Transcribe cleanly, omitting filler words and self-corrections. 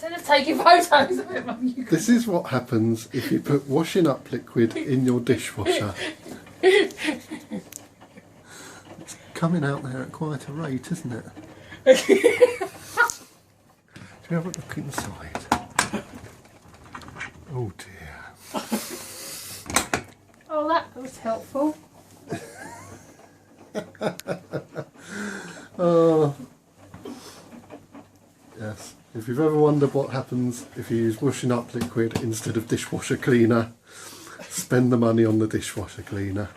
Instead of taking photos of it, Mum, you This is what happens if you put washing up liquid in your dishwasher. It's coming out there at quite a rate, isn't it? Do you have a look inside? Oh dear. Oh, that was helpful. Oh. Yes. If you've ever wondered what happens if you use washing up liquid instead of dishwasher cleaner, spend the money on the dishwasher cleaner.